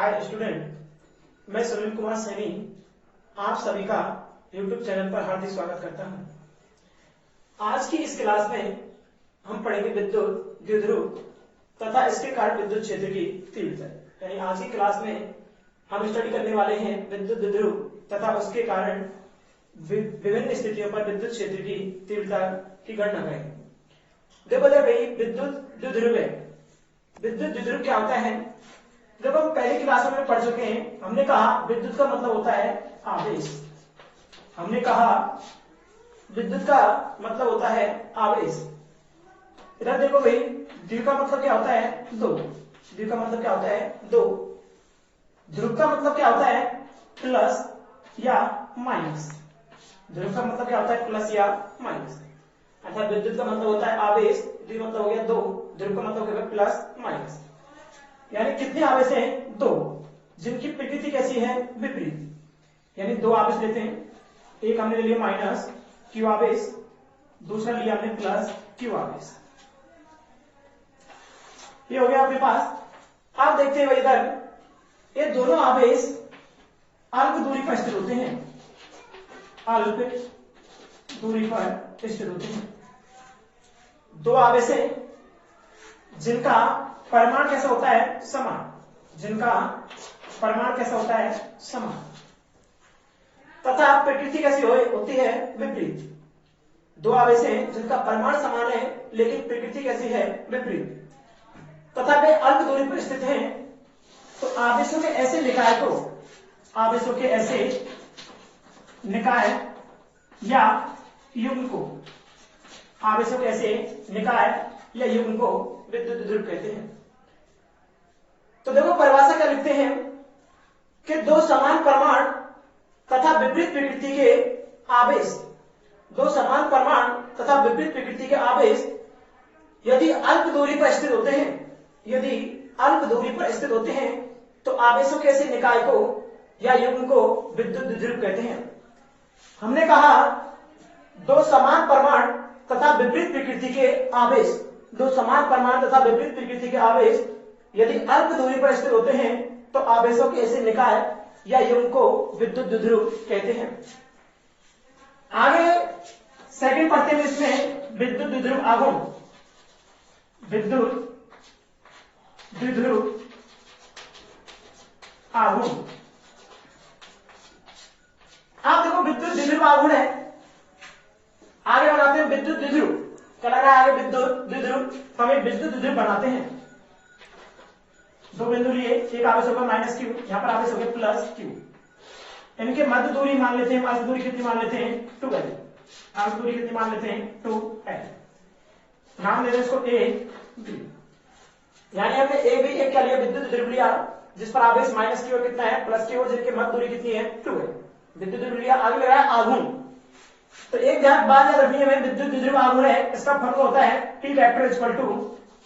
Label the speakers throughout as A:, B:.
A: Hi student, मैं सुनील कुमार सैनी आप सभी का YouTube चैनल पर हार्दिक स्वागत करता हूं। आज की इस क्लास में हम पढ़ेंगे विद्युत द्विध्रुव तथा इसके कारण विद्युत क्षेत्र की तीव्रता। यानी आज की क्लास में हम स्टडी करने वाले हैं विद्युत द्विध्रुव तथा उसके कारण विभिन्न स्थितियों पर विद्युत क्षेत्र की तीव्रता की गणना करेंगे। देखो जब भाई विद्युत द्विध्रुव है, विद्युत द्विध्रुव क्या होता है? जब हम पहली क्लास में पढ़ चुके हैं, हमने कहा विद्युत का मतलब होता है आवेश। हमने कहा विद्युत का मतलब होता है आवेश। इधर देखो भाई, द्विध्रुव का मतलब क्या होता है? दो। द्विध्रुव का मतलब क्या होता है? दो। ध्रुव का मतलब क्या होता है? प्लस या माइनस। ध्रुव का मतलब क्या होता है? प्लस या माइनस। अर्थात विद्युत का मतलब होता है आवेश, द्विध्रुव मतलब हो गया दो, ध्रुव का मतलब हो गया प्लस माइनस। यानी कितने आवेश हैं? दो, जिनकी प्रकृति कैसी है? विपरीत। यानी दो आवेश लेते हैं, एक हमने ले लिया माइनस क्यू आवेश, दूसरा लिया हमने प्लस क्यू आवेश। ये हो गया आपके पास। आप देखते हैं इधर ये दोनों आवेश अल्प दूरी पर स्थित होते हैं, अल्प दूरी पर स्थित होते हैं। दो आवेश हैं जिनका परिमाण कैसा होता है? समान। जिनका परिमाण कैसा होता है? समान। तथा प्रकृति कैसी होती है? विपरीत। दो आवेश हैं जिनका परिमाण समान है लेकिन प्रकृति कैसी है? विपरीत। तथा वे अल्प दूरी पर स्थित हैं, तो आवेशों के ऐसे निकाय को, आवेशों के ऐसे निकाय या युग्म को, आवेशों के ऐसे निकाय या युग्म को विद्युत द्विध्रुव कहते हैं। तो देखो परिभाषा क्या लिखते हैं कि दो समान परिमाण तथा विपरीत प्रकृति के आवेश, दो समान परिमाण तथा विपरीत प्रकृति के आवेश यदि अल्प दूरी पर स्थित होते हैं, यदि अल्प दूरी पर स्थित होते हैं, तो आवेशों के ऐसे निकाय को या युग्म को विद्युत द्विध्रुव कहते हैं। हमने कहा दो समान परिमाण तथा विपरीत प्रकृति के आवेश, दो समान परिमाण तथा विपरीत प्रकृति के आवेश यदि अल्प दूरी पर स्थित होते हैं, तो आवेशों के ऐसे निकाय या युग्म को विद्युत द्विध्रुव कहते हैं। आगे सेकंड पढ़ते हैं इसमें विद्युत द्विध्रुव आघूर्ण। विद्युत द्विध्रुव आघूर्ण। आप देखो विद्युत द्विध्रुव आघूर्ण है, आगे बनाते हैं विद्युत द्विध्रुव। क्या लग रहा है? आगे विद्युत द्विध्रुव, हम एक विद्युत द्विध्रुव बनाते हैं। दो बिंदु लिए, एक आवेश होगा माइनस क्यू, यहां पर आवेश हो गया प्लस क्यू। इनके मध्य दूरी मान लेते हैं, मध्य दूरी कितनी मान लेते हैं? 2l। मध्य दूरी कितनी मान लेते हैं? 2l। नाम दे दें इसको ए बी। यानी हमने ए बी एक क्या लिया? विद्युत द्विध्रुव लिया जिस पर आवेश माइनस क्यू कितना है? प्लस क्यू, जिनके मध्य दूरी कितनी है? 2l। विद्युत द्विध्रुव लिया। आगे लगा है आघूर्ण। तो एक बात याद रखनी है, विद्युत द्विध्रुव आघूर्ण है, इसका फॉर्मूला होता है P vector equal to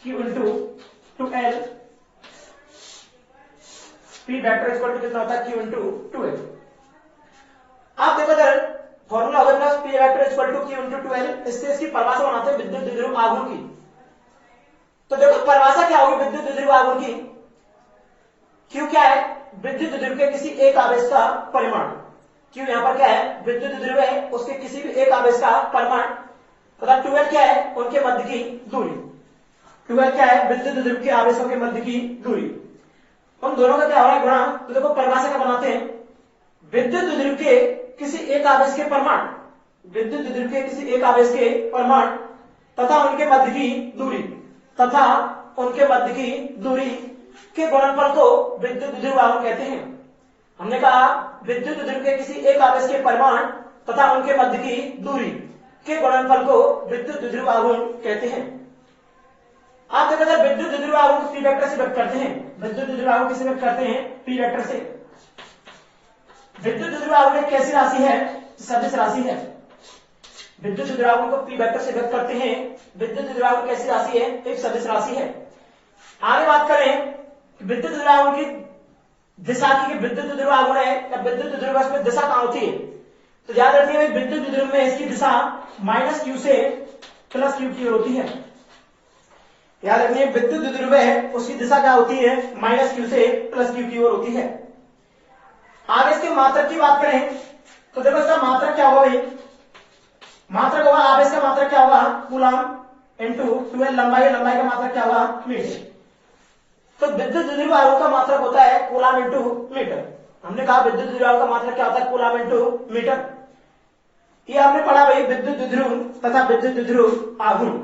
A: Q into 2l। P vector equal to कितना होता है? Q into 2l। आप देखो इधर फॉर्मूला होगा plus P vector equal to Q into 2l। इससे इसकी परिभाषा बनाते हैं विद्युत द्विध्रुव आघूर्ण की। तो देखो परिभाषा क्या होगी विद्युत द्विध्रुव आघूर्ण की? Q क्या है? विद्युत द्विध्रुव के किसी एक आवेश का परिमाण। Q यहां पर क्या है? विद्युत द्विध्रुव है, उसके किसी भी एक आवेश का परिमाण। तथा 2l क्या है? उनके मध्य की दूरी। 2l क्या है? विद्युत द्विध्रुव के आवेशों के मध्य की दूरी। उन दोनों का क्या हो रहा है? गुणा। तो देखो परिभाषा क्या बनाते हैं, विद्युत द्विध्रुव के किसी एक आवेश के परिमाण, विद्युत द्विध्रुव के किसी एक आवेश के परिमाण तथा उनके मध्य की दूरी, तथा उनके मध्य की दूरी के गुणनफल को विद्युत द्विध्रुव आघूर्ण कहते हैं। हमने कहा विद्युत द्विध्रुव के किसी एक आवेश के परिमाण तथा उनके मध्य की दूरी के गुणनफल को विद्युत द्विध्रुव आघूर्ण कहते हैं। आप देखो जब विद्युत द्विध्रुव आघूर्ण को P वेक्टर से व्यक्त करते हैं, विद्युत द्विध्रुव आघूर्ण किसे व्यक्त करते हैं? P वेक्टर से। विद्युत द्विध्रुव आघूर्ण एक कैसी राशि है? सदिश राशि है। विद्युत द्विध्रुव आघूर्ण को P वेक्टर से व्यक्त करते हैं। विद्युत द्विध्रुव आघूर्ण कैसी राशि है? एक सदिश राशि है। आगे बात करें विद्युत द्विध्रुव आघूर्ण की दिशा की, विद्युत द्विध्रुव आघूर्ण है या विद्युत द्विध्रुव में दिशा कहां होती है? तो याद रखिए विद्युत द्विध्रुव में इसकी दिशा माइनस क्यू से प्लस क्यू की ओर होती है। याद रखिए विद्युत द्विध्रुव है उसकी दिशा क्या होती है, -q से +q की ओर होती है। आगे इसके मात्रक की बात करें तो देखो इसका मात्रक क्या होगा भाई, मात्रक होगा आवेश का मात्रक क्या होगा, कूलम इनटू 12 लंबाई, लंबाई का मात्रक क्या होगा, मीटर। तो विद्युत द्विध्रुव आवेश का मात्रक होता है कूलम इनटू मीटर। हमने कहा विद्युत द्विध्रुव का मात्रक क्या होता है, कूलम इनटू मीटर। ये हमने पढ़ा भाई विद्युत द्विध्रुव तथा विद्युत द्विध्रुव आघूर्ण।